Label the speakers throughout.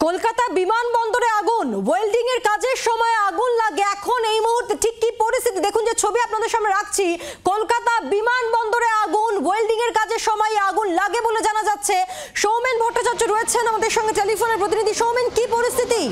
Speaker 1: কলকাতা বিমানবন্দরে আগুন, ওয়েল্ডিং এর কাজের সময় আগুন লাগে। এখন এই মুহূর্তে ঠিক কি পরিস্থিতি দেখুন, যে ছবি আপনাদের সামনে রাখছি। কলকাতা বিমানবন্দরে আগুন, ওয়েল্ডিং এর কাজের সময় আগুন লাগে বলে জানা যাচ্ছে। সৌমেন ভট্টাচার্য রয়েছেন আমাদের সঙ্গে, টেলিফোনের প্রতিনিধি। সৌমেন, কি পরিস্থিতি?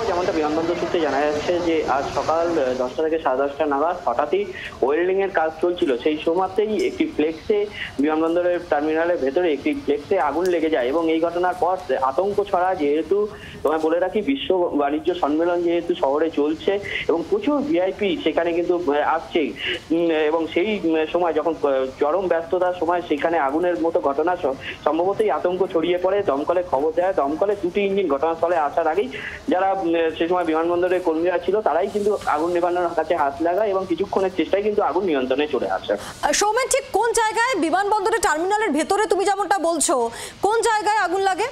Speaker 2: যেমনটা বিমানবন্দর সূত্রে জানা যাচ্ছে যে আজ সকাল 10টা থেকে 10:30 নাগাদ হঠাৎই ওয়েল্ডিং এর কাজ চলছিল। সেই সময়তেই একটি ফ্লেক্সে, বিমানবন্দরের টার্মিনালের ভেতরে একটি ফ্লেক্সে আগুন লেগে যায় এবং এই ঘটনার পর আতঙ্ক ছড়ায়। যেহেতু তোমায় বলে রাখি, বিশ্ব বাণিজ্য সম্মেলন যেহেতু শহরে চলছে এবং প্রচুর ভিআইপি সেখানে কিন্তু আসছে, এবং সেই সময় যখন চরম ব্যস্ততার সময় সেখানে আগুনের মতো ঘটনা সম্ভবতই আতঙ্ক ছড়িয়ে পড়ে। দমকলে খবর দেয়, দমকলে দুটি ইঞ্জিন ঘটনাস্থলে আসার আগেই যারা সে সময় বিমানবন্দরের কর্মীরা ছিল তারাই কিন্তু আগুন নেভানোর কাছে হাত লাগায় এবং কিছুক্ষণের চেষ্টায় কিন্তু আগুন নিয়ন্ত্রণে চলে আসে।
Speaker 1: সৌমেন, ঠিক কোন জায়গায় বিমানবন্দরের টার্মিনালের ভেতরে তুমি যেমনটা বলছো, কোন জায়গায় আগুন লাগে?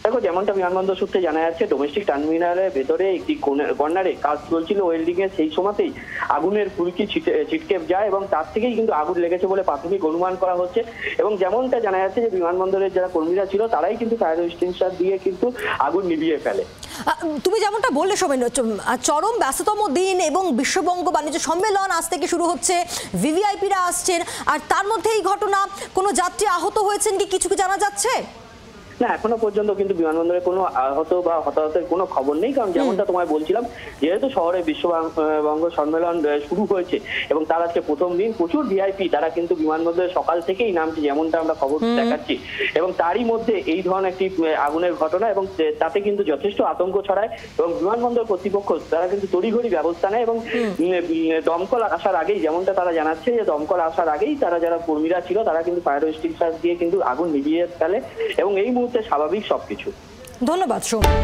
Speaker 2: দেখো, যেমনটা বিমানবন্দর সূত্রে জানা যাচ্ছে, ডোমেস্টিক টার্মিনালের ভেতরে একটি কর্নারে কাজ চলছিল ওয়েল্ডিং এর। সেই সময়তেই আগুনের ফুলকি ছিটকে যায় এবং তার থেকেই কিন্তু আগুন লেগেছে বলে প্রাথমিক অনুমান করা হচ্ছে। এবং যেমনটা জানা যাচ্ছে যে বিমানবন্দরের যারা কর্মীরা ছিল তারাই কিন্তু ফায়ার এক্সটিংগুইশার দিয়ে কিন্তু আগুন নিভিয়ে ফেলে।
Speaker 1: তুমি যেমনটা বললে সৌমেন, চরম ব্যস্ততম দিন এবং বিশ্ববঙ্গ বাণিজ্য সম্মেলন আজ থেকে শুরু হচ্ছে, ভিভিআইপিরা আসছেন, আর তার মধ্যে এই ঘটনা। কোনো যাত্রী আহত হয়েছেন কি, কিছু কি জানা যাচ্ছে?
Speaker 2: না, এখনো পর্যন্ত কিন্তু বিমানবন্দরে কোনো আহত বা হতাহতের কোনো খবর নেই। কারণ যেমনটা তোমায় বলছিলাম, যেহেতু শহরে বিশ্ববঙ্গ সম্মেলন শুরু হয়েছে এবং তার আজকে প্রথম দিন, প্রচুর ভিআইপি তারা কিন্তু বিমানবন্দরে সকাল থেকেই নামছে, যেমনটা আমরা খবর দেখাচ্ছি। এবং তারই মধ্যে এই ধরনের একটি আগুনের ঘটনা এবং তাতে কিন্তু যথেষ্ট আতঙ্ক ছড়ায় এবং বিমানবন্দর কর্তৃপক্ষ তারা কিন্তু তড়িঘড়ি ব্যবস্থা নেয় এবং দমকল আসার আগেই, যেমনটা তারা জানাচ্ছে যে দমকল আসার আগেই তারা যারা কর্মীরা ছিল তারা কিন্তু ফায়ার এক্সটিংগুইশার দিয়ে কিন্তু আগুন নিভিয়ে ফেলে এবং এই স্বাভাবিক সবকিছু।
Speaker 1: ধন্যবাদ সৌমেন।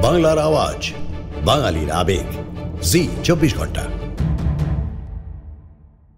Speaker 3: বাংলার আওয়াজ, বাঙালির আবেগ, জি 24 ঘন্টা।